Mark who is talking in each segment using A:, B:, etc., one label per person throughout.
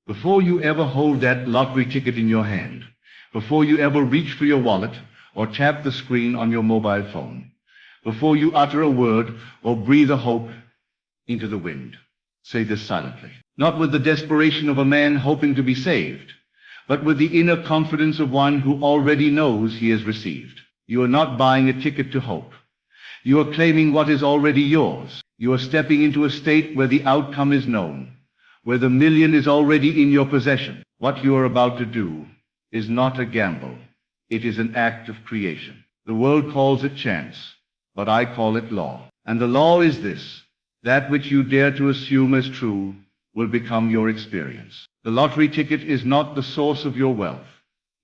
A: Before you ever hold that lottery ticket in your hand, before you ever reach for your wallet or tap the screen on your mobile phone, before you utter a word or breathe a hope into the wind, say this silently, not with the desperation of a man hoping to be saved, but with the inner confidence of one who already knows he has received. You are not buying a ticket to hope. You are claiming what is already yours. You are stepping into a state where the outcome is known, where the million is already in your possession. What you are about to do is not a gamble. It is an act of creation. The world calls it chance, but I call it law. And the law is this: that which you dare to assume as true will become your experience. The lottery ticket is not the source of your wealth.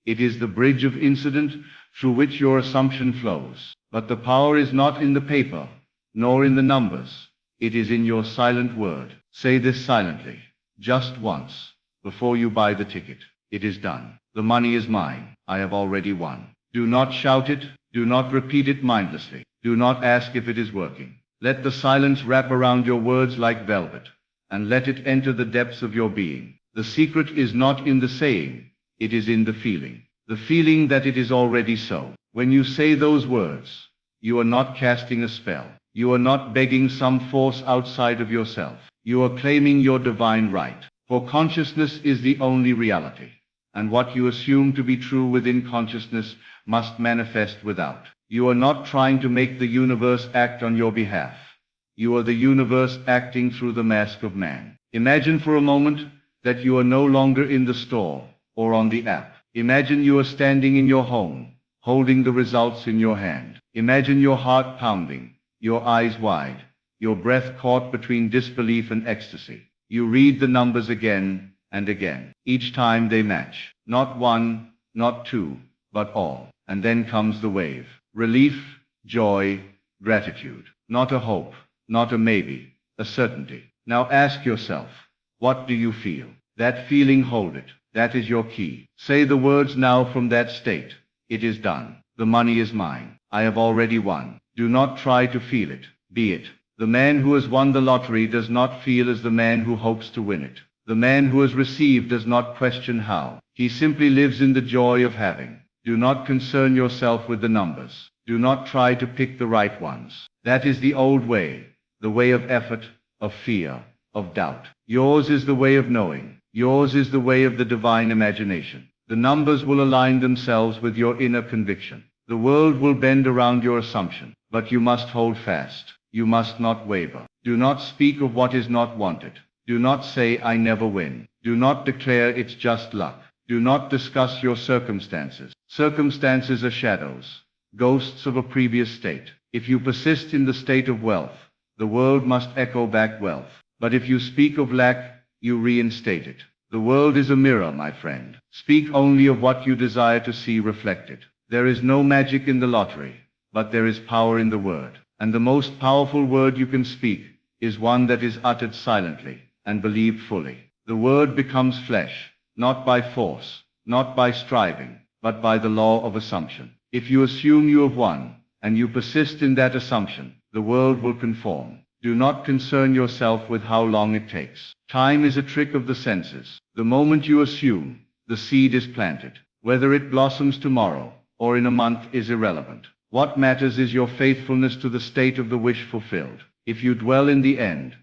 A: It is the bridge of incident through which your assumption flows. But the power is not in the paper, nor in the numbers. It is in your silent word. Say this silently, just once, before you buy the ticket. It is done. The money is mine. I have already won. Do not shout it. Do not repeat it mindlessly. Do not ask if it is working. Let the silence wrap around your words like velvet, and let it enter the depths of your being. The secret is not in the saying, it is in the feeling that it is already so. When you say those words, you are not casting a spell. You are not begging some force outside of yourself. You are claiming your divine right. For consciousness is the only reality, and what you assume to be true within consciousness must manifest without. You are not trying to make the universe act on your behalf. You are the universe acting through the mask of man. Imagine for a moment that you are no longer in the store or on the app. Imagine you are standing in your home, holding the results in your hand. Imagine your heart pounding, your eyes wide, your breath caught between disbelief and ecstasy. You read the numbers again and again. Each time they match. Not one, not two, but all. And then comes the wave. Relief, joy, gratitude. Not a hope, not a maybe, a certainty. Now ask yourself, what do you feel? That feeling, hold it. That is your key. Say the words now from that state. It is done. The money is mine. I have already won. Do not try to feel it. Be it. The man who has won the lottery does not feel as the man who hopes to win it. The man who has received does not question how. He simply lives in the joy of having. Do not concern yourself with the numbers. Do not try to pick the right ones. That is the old way, the way of effort, of fear, of doubt. Yours is the way of knowing. Yours is the way of the divine imagination. The numbers will align themselves with your inner conviction. The world will bend around your assumption, but you must hold fast. You must not waver. Do not speak of what is not wanted. Do not say, I never win. Do not declare it's just luck. Do not discuss your circumstances. Circumstances are shadows, ghosts of a previous state. If you persist in the state of wealth, the world must echo back wealth. But if you speak of lack, you reinstate it. The world is a mirror, my friend. Speak only of what you desire to see reflected. There is no magic in the lottery, but there is power in the word. And the most powerful word you can speak is one that is uttered silently and believed fully. The word becomes flesh, not by force, not by striving, but by the law of assumption. If you assume you have won, and you persist in that assumption, the world will conform. Do not concern yourself with how long it takes. Time is a trick of the senses. The moment you assume, the seed is planted. Whether it blossoms tomorrow or in a month is irrelevant. What matters is your faithfulness to the state of the wish fulfilled. If you dwell in the end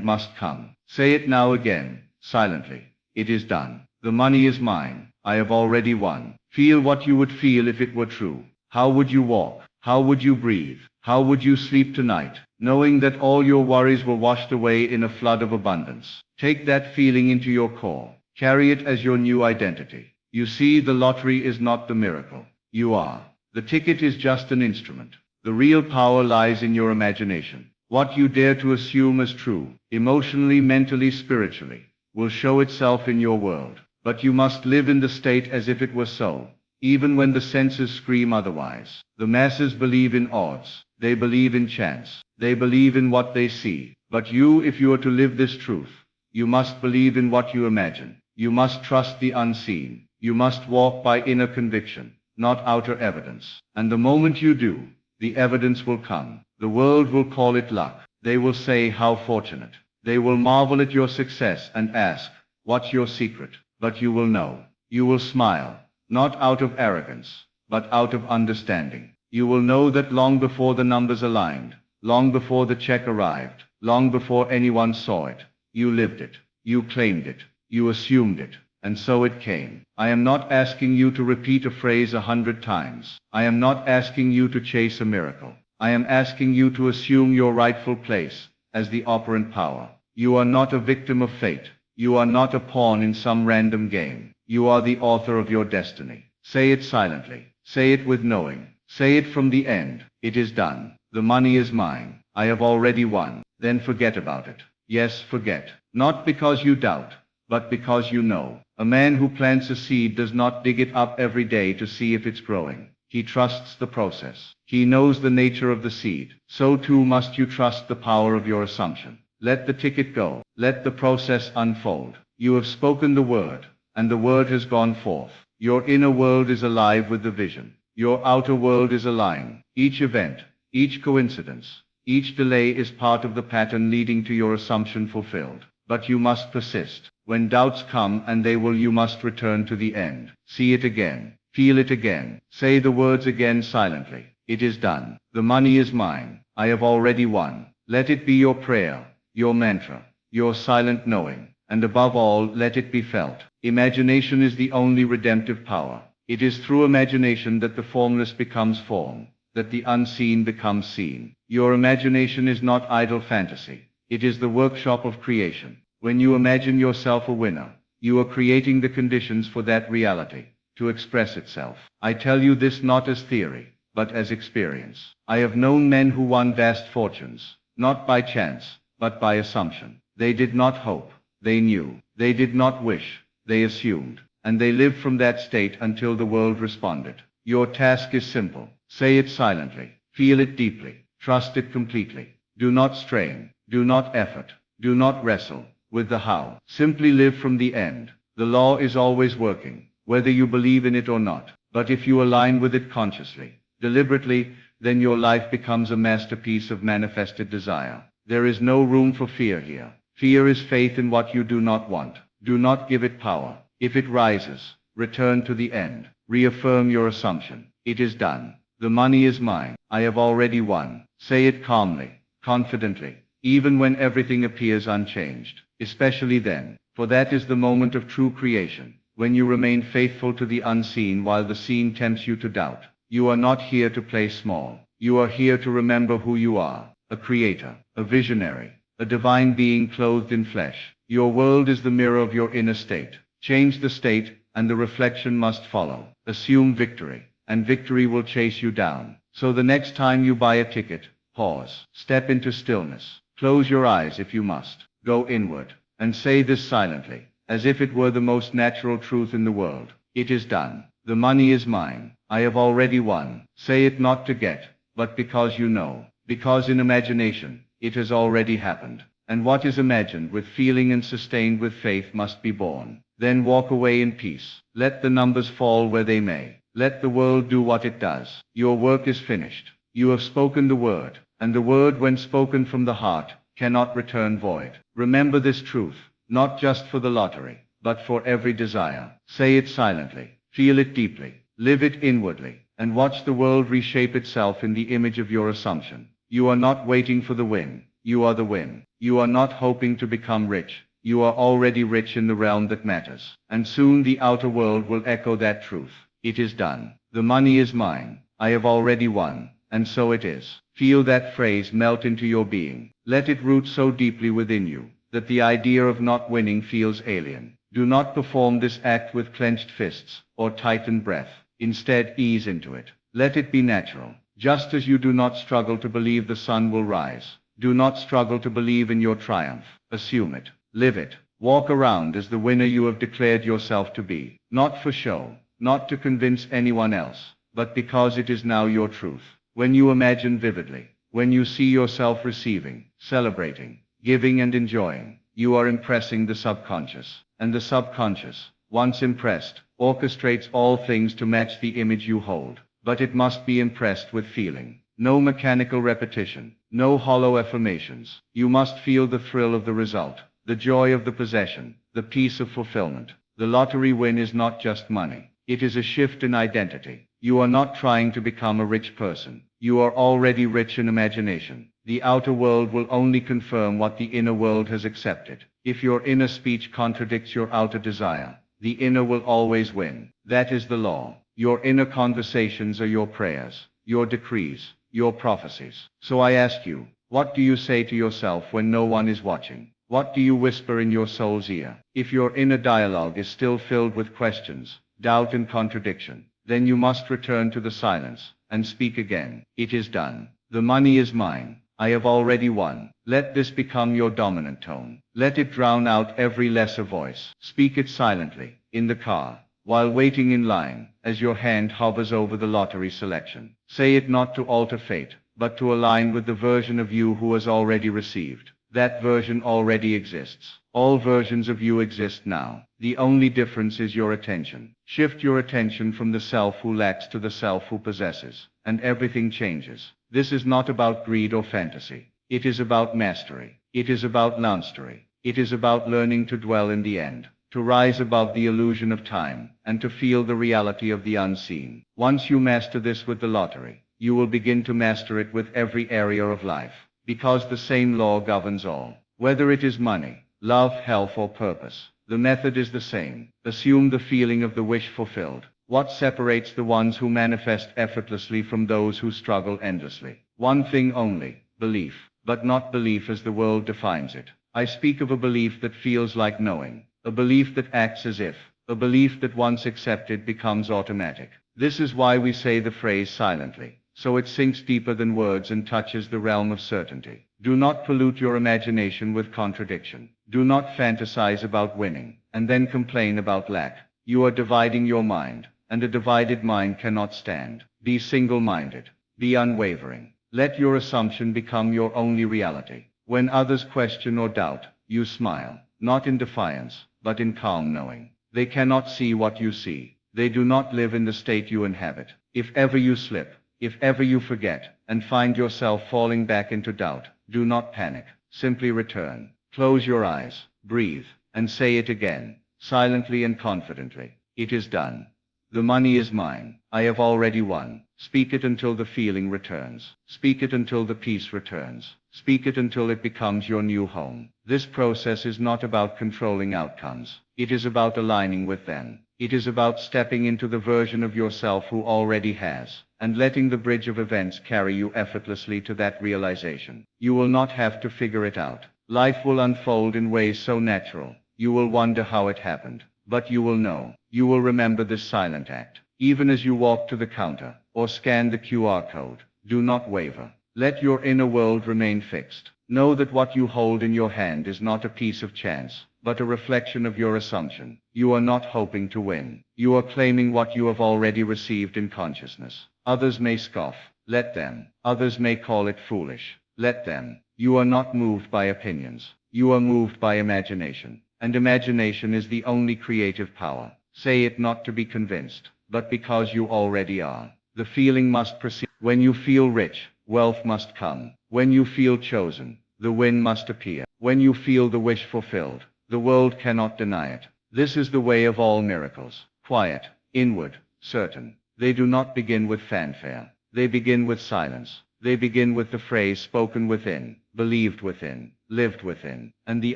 A: must come. Say it now again, silently. It is done. The money is mine. I have already won. Feel what you would feel if it were true. How would you walk? How would you breathe? How would you sleep tonight, knowing that all your worries were washed away in a flood of abundance? Take that feeling into your core. Carry it as your new identity. You see, the lottery is not the miracle. You are. The ticket is just an instrument. The real power lies in your imagination. What you dare to assume as true, emotionally, mentally, spiritually, will show itself in your world. But you must live in the state as if it were so, even when the senses scream otherwise. The masses believe in odds. They believe in chance. They believe in what they see. But you, if you are to live this truth, you must believe in what you imagine. You must trust the unseen. You must walk by inner conviction, not outer evidence. And the moment you do, the evidence will come. The world will call it luck. They will say, how fortunate. They will marvel at your success and ask, What's your secret? But you will know. You will smile, not out of arrogance, but out of understanding. You will know that long before the numbers aligned, long before the check arrived, long before anyone saw it, you lived it, you claimed it, you assumed it, and so it came. I am not asking you to repeat a phrase 100 times. I am not asking you to chase a miracle. I am asking you to assume your rightful place as the operant power. You are not a victim of fate. You are not a pawn in some random game. You are the author of your destiny. Say it silently. Say it with knowing. Say it from the end. It is done. The money is mine. I have already won. Then forget about it. Yes, forget. Not because you doubt, but because you know. A man who plants a seed does not dig it up every day to see if it's growing. He trusts the process. He knows the nature of the seed. So too must you trust the power of your assumption. Let the ticket go. Let the process unfold. You have spoken the word, and the word has gone forth. Your inner world is alive with the vision. Your outer world is aligned. Each event, each coincidence, each delay is part of the pattern leading to your assumption fulfilled. But you must persist. When doubts come, and they will, you must return to the end. See it again. Feel it again. Say the words again silently. It is done. The money is mine. I have already won. Let it be your prayer, your mantra, your silent knowing. And above all, let it be felt. Imagination is the only redemptive power. It is through imagination that the formless becomes form, that the unseen becomes seen. Your imagination is not idle fantasy. It is the workshop of creation. When you imagine yourself a winner, you are creating the conditions for that reality to express itself. I tell you this not as theory, but as experience. I have known men who won vast fortunes, not by chance, but by assumption. They did not hope. They knew. They did not wish. They assumed. And they lived from that state until the world responded. Your task is simple. Say it silently. Feel it deeply. Trust it completely. Do not strain. Do not effort. Do not wrestle with the how. Simply live from the end. The law is always working, whether you believe in it or not. But if you align with it consciously, deliberately, then your life becomes a masterpiece of manifested desire. There is no room for fear here. Fear is faith in what you do not want. Do not give it power. If it rises, return to the end. Reaffirm your assumption. It is done. The money is mine. I have already won. Say it calmly, confidently, even when everything appears unchanged. Especially then, for that is the moment of true creation, when you remain faithful to the unseen while the seen tempts you to doubt. You are not here to play small. You are here to remember who you are, a creator, a visionary, a divine being clothed in flesh. Your world is the mirror of your inner state. Change the state, and the reflection must follow. Assume victory, and victory will chase you down. So the next time you buy a ticket, pause, step into stillness, close your eyes if you must, go inward, and say this silently, as if it were the most natural truth in the world. It is done. The money is mine. I have already won. Say it not to get, but because you know. Because in imagination, it has already happened. And what is imagined with feeling and sustained with faith must be born. Then walk away in peace. Let the numbers fall where they may. Let the world do what it does. Your work is finished. You have spoken the word, and the word, when spoken from the heart, cannot return void. Remember this truth, not just for the lottery, but for every desire. Say it silently. Feel it deeply. Live it inwardly, and watch the world reshape itself in the image of your assumption. You are not waiting for the win. You are the win. You are not hoping to become rich. You are already rich in the realm that matters. And soon the outer world will echo that truth. It is done. The money is mine. I have already won. And so it is. Feel that phrase melt into your being. Let it root so deeply within you that the idea of not winning feels alien. Do not perform this act with clenched fists or tightened breath. Instead, ease into it. Let it be natural. Just as you do not struggle to believe the sun will rise, do not struggle to believe in your triumph. Assume it. Live it. Walk around as the winner you have declared yourself to be. Not for show, not to convince anyone else, but because it is now your truth. When you imagine vividly, when you see yourself receiving, celebrating, giving and enjoying, you are impressing the subconscious. And the subconscious, once impressed, orchestrates all things to match the image you hold. But it must be impressed with feeling. No mechanical repetition, no hollow affirmations. You must feel the thrill of the result, the joy of the possession, the peace of fulfillment. The lottery win is not just money. It is a shift in identity. You are not trying to become a rich person. You are already rich in imagination. The outer world will only confirm what the inner world has accepted. If your inner speech contradicts your outer desire, the inner will always win. That is the law. Your inner conversations are your prayers, your decrees, your prophecies. So I ask you, what do you say to yourself when no one is watching? What do you whisper in your soul's ear? If your inner dialogue is still filled with questions, doubt and contradiction, then you must return to the silence and speak again. It is done. The money is mine. I have already won. Let this become your dominant tone. Let it drown out every lesser voice. Speak it silently, in the car, while waiting in line, as your hand hovers over the lottery selection. Say it not to alter fate, but to align with the version of you who has already received. That version already exists. All versions of you exist now. The only difference is your attention. Shift your attention from the self who lacks to the self who possesses, and everything changes. This is not about greed or fantasy. It is about mastery. It is about mastery. It is about learning to dwell in the end, to rise above the illusion of time, and to feel the reality of the unseen. Once you master this with the lottery, you will begin to master it with every area of life, because the same law governs all. Whether it is money, love, health, or purpose, the method is the same. Assume the feeling of the wish fulfilled. What separates the ones who manifest effortlessly from those who struggle endlessly? One thing only: belief, but not belief as the world defines it. I speak of a belief that feels like knowing, a belief that acts as if, a belief that once accepted becomes automatic. This is why we say the phrase silently, so it sinks deeper than words and touches the realm of certainty. Do not pollute your imagination with contradiction. Do not fantasize about winning, and then complain about lack. You are dividing your mind, and a divided mind cannot stand. Be single-minded. Be unwavering. Let your assumption become your only reality. When others question or doubt, you smile, not in defiance, but in calm knowing. They cannot see what you see. They do not live in the state you inhabit. If ever you slip, if ever you forget, and find yourself falling back into doubt, do not panic. Simply return. Close your eyes, breathe, and say it again, silently and confidently. It is done. The money is mine. I have already won. Speak it until the feeling returns. Speak it until the peace returns. Speak it until it becomes your new home. This process is not about controlling outcomes. It is about aligning with them. It is about stepping into the version of yourself who already has, and letting the bridge of events carry you effortlessly to that realization. You will not have to figure it out. Life will unfold in ways so natural, you will wonder how it happened. But you will know. You will remember this silent act. Even as you walk to the counter, or scan the QR code, do not waver. Let your inner world remain fixed. Know that what you hold in your hand is not a piece of chance, but a reflection of your assumption. You are not hoping to win. You are claiming what you have already received in consciousness. Others may scoff. Let them. Others may call it foolish. Let them. You are not moved by opinions. You are moved by imagination. And imagination is the only creative power. Say it not to be convinced, but because you already are. The feeling must proceed. When you feel rich, wealth must come. When you feel chosen, the win must appear. When you feel the wish fulfilled, the world cannot deny it. This is the way of all miracles. Quiet, inward, certain. They do not begin with fanfare. They begin with silence. They begin with the phrase spoken within, believed within, lived within, and the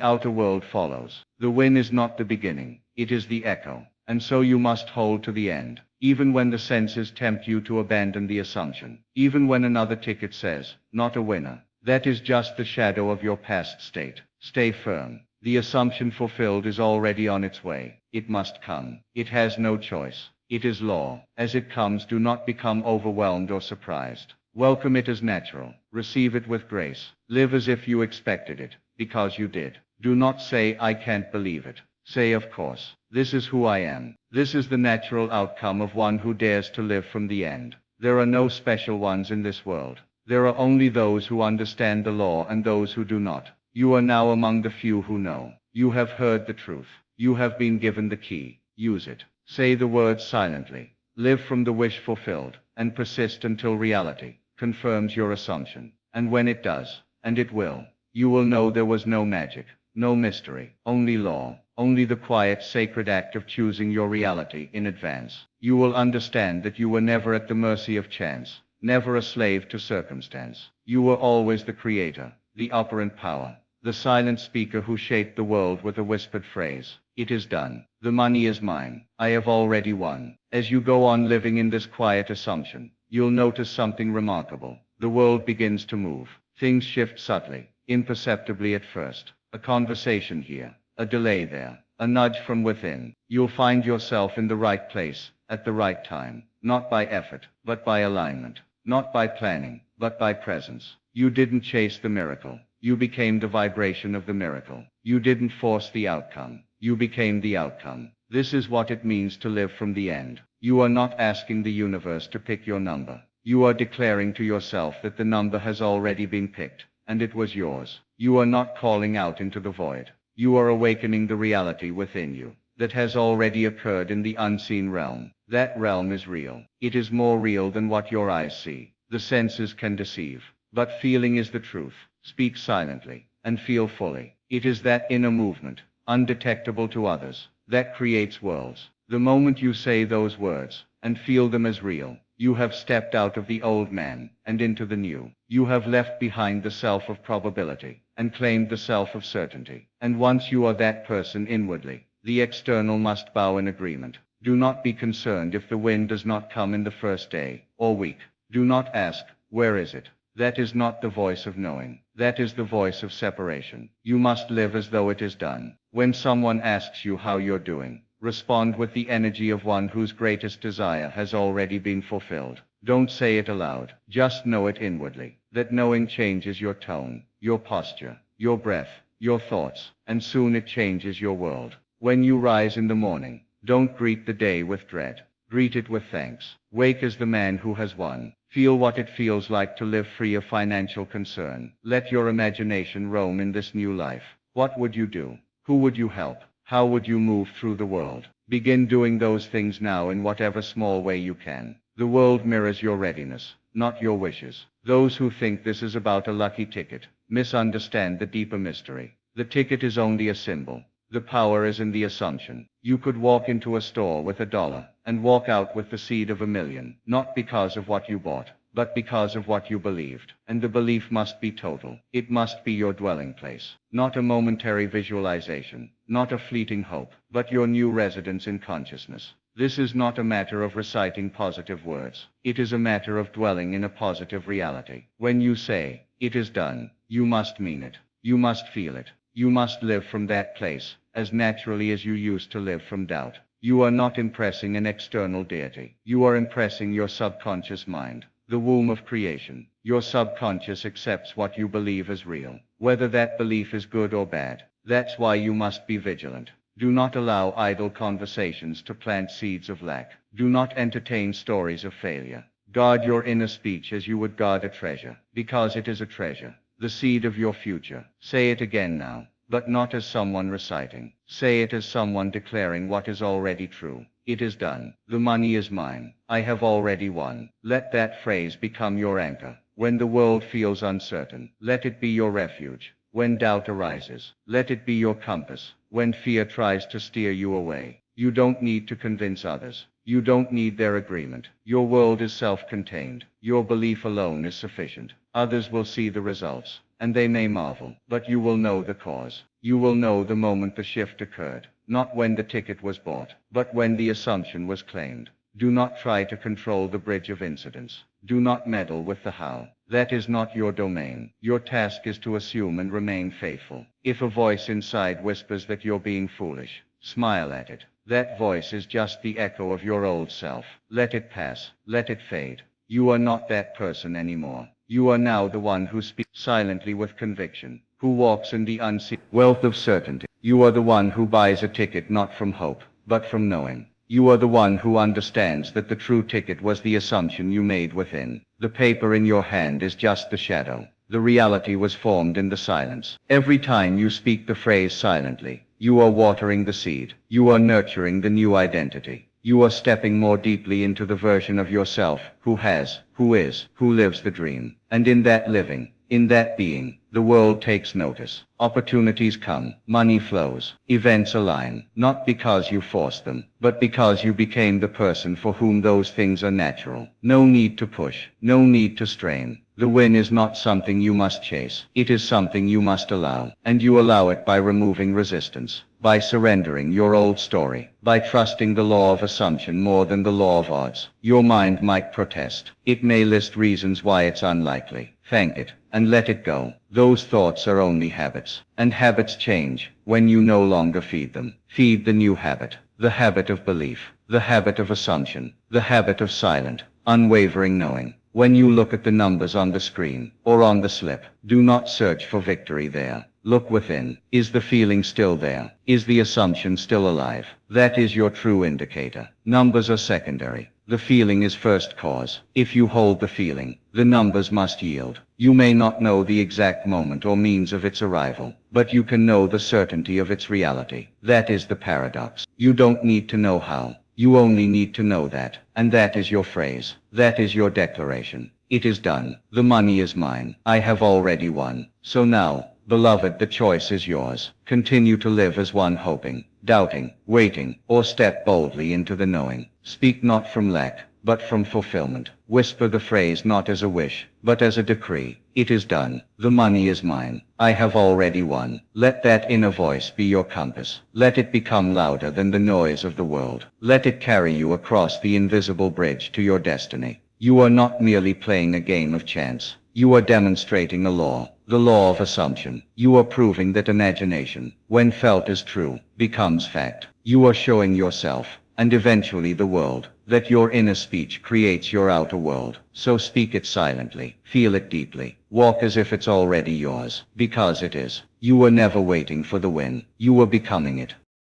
A: outer world follows. The win is not the beginning, it is the echo. And so you must hold to the end, even when the senses tempt you to abandon the assumption, even when another ticket says, not a winner. That is just the shadow of your past state. Stay firm. The assumption fulfilled is already on its way. It must come. It has no choice. It is law. As it comes, do not become overwhelmed or surprised. Welcome it as natural. Receive it with grace. Live as if you expected it, because you did. Do not say, I can't believe it. Say, of course. This is who I am. This is the natural outcome of one who dares to live from the end. There are no special ones in this world. There are only those who understand the law and those who do not. You are now among the few who know. You have heard the truth. You have been given the key. Use it. Say the words silently. Live from the wish fulfilled, and persist until reality confirms your assumption. And when it does, and it will, you will know there was no magic, no mystery, only law,
B: only the quiet, sacred act of choosing your reality in advance. You will understand that you were never at the mercy of chance, never a slave to circumstance. You were always the creator, the operant power, the silent speaker who shaped the world with a whispered phrase. It is done. The money is mine. I have already won. As you go on living in this quiet assumption, you'll notice something remarkable. The world begins to move. Things shift subtly, imperceptibly at first. A conversation here, a delay there, a nudge from within. You'll find yourself in the right place, at the right time, not by effort, but by alignment, not by planning, but by presence. You didn't chase the miracle. You became the vibration of the miracle. You didn't force the outcome. You became the outcome. This is what it means to live from the end. You are not asking the universe to pick your number. You are declaring to yourself that the number has already been picked, and it was yours. You are not calling out into the void. You are awakening the reality within you that has already occurred in the unseen realm. That realm is real. It is more real than what your eyes see. The senses can deceive, but feeling is the truth. Speak silently, and feel fully. It is that inner movement, undetectable to others, that creates worlds. The moment you say those words, and feel them as real, you have stepped out of the old man, and into the new. You have left behind the self of probability, and claimed the self of certainty. And once you are that person inwardly, the external must bow in agreement. Do not be concerned if the wind does not come in the first day, or week. Do not ask, where is it? That is not the voice of knowing. That is the voice of separation. You must live as though it is done. When someone asks you how you're doing, respond with the energy of one whose greatest desire has already been fulfilled. Don't say it aloud. Just know it inwardly. That knowing changes your tone, your posture, your breath, your thoughts, and soon it changes your world. When you rise in the morning, don't greet the day with dread. Greet it with thanks. Wake as the man who has won. Feel what it feels like to live free of financial concern. Let your imagination roam in this new life. What would you do? Who would you help? How would you move through the world? Begin doing those things now in whatever small way you can. The world mirrors your readiness, not your wishes. Those who think this is about a lucky ticket misunderstand the deeper mystery. The ticket is only a symbol. The power is in the assumption. You could walk into a store with $1 and walk out with the seed of $1 million, not because of what you bought, but because of what you believed. And the belief must be total. It must be your dwelling place, not a momentary visualization, not a fleeting hope, but your new residence in consciousness. This is not a matter of reciting positive words. It is a matter of dwelling in a positive reality. When you say, it is done, you must mean it. You must feel it. You must live from that place, as naturally as you used to live from doubt. You are not impressing an external deity. You are impressing your subconscious mind, the womb of creation. Your subconscious accepts what you believe as real, whether that belief is good or bad. That's why you must be vigilant. Do not allow idle conversations to plant seeds of lack. Do not entertain stories of failure. Guard your inner speech as you would guard a treasure, because it is a treasure. The seed of your future. Say it again now, but not as someone reciting. Say it as someone declaring what is already true. It is done. The money is mine. I have already won. Let that phrase become your anchor. When the world feels uncertain, let it be your refuge. When doubt arises, let it be your compass. When fear tries to steer you away, you don't need to convince others. You don't need their agreement. Your world is self-contained. Your belief alone is sufficient. Others will see the results, and they may marvel, but you will know the cause. You will know the moment the shift occurred, not when the ticket was bought, but when the assumption was claimed. Do not try to control the bridge of incidents. Do not meddle with the how. That is not your domain. Your task is to assume and remain faithful. If a voice inside whispers that you're being foolish, smile at it. That voice is just the echo of your old self. Let it pass. Let it fade. You are not that person anymore. You are now the one who speaks silently with conviction, who walks in the unseen wealth of certainty. You are the one who buys a ticket not from hope, but from knowing. You are the one who understands that the true ticket was the assumption you made within. The paper in your hand is just the shadow. The reality was formed in the silence. Every time you speak the phrase silently, you are watering the seed. You are nurturing the new identity. You are stepping more deeply into the version of yourself who has, who is, who lives the dream. And in that living, in that being, The world takes notice. Opportunities come. Money flows. Events align. Not because you forced them, but because you became the person for whom those things are natural. No need to push. No need to strain. The win is not something you must chase. It is something you must allow. And you allow it by removing resistance, by surrendering your old story, by trusting the law of assumption more than the law of odds. Your mind might protest. It may list reasons why it's unlikely. Thank it, and let it go. Those thoughts are only habits, and habits change when you no longer feed them. Feed the new habit, the habit of belief, the habit of assumption, the habit of silent, unwavering knowing. When you look at the numbers on the screen, or on the slip, do not search for victory there. Look within. Is the feeling still there? Is the assumption still alive? That is your true indicator. Numbers are secondary. The feeling is first cause. If you hold the feeling, the numbers must yield. You may not know the exact moment or means of its arrival, but you can know the certainty of its reality. That is the paradox. You don't need to know how. You only need to know that. And that is your phrase. That is your declaration. It is done. The money is mine. I have already won. So now, beloved, the choice is yours. Continue to live as one hoping, doubting, waiting, or step boldly into the knowing. Speak not from lack, but from fulfillment. Whisper the phrase not as a wish, but as a decree. It is done. The money is mine. I have already won. Let that inner voice be your compass. Let it become louder than the noise of the world. Let it carry you across the invisible bridge to your destiny. You are not merely playing a game of chance. You are demonstrating a law, the law of assumption. You are proving that imagination, when felt as true, becomes fact. You are showing yourself, and eventually the world, that your inner speech creates your outer world. So speak it silently, feel it deeply, walk as if it's already yours, because it is. You were never waiting for the win. You were becoming it.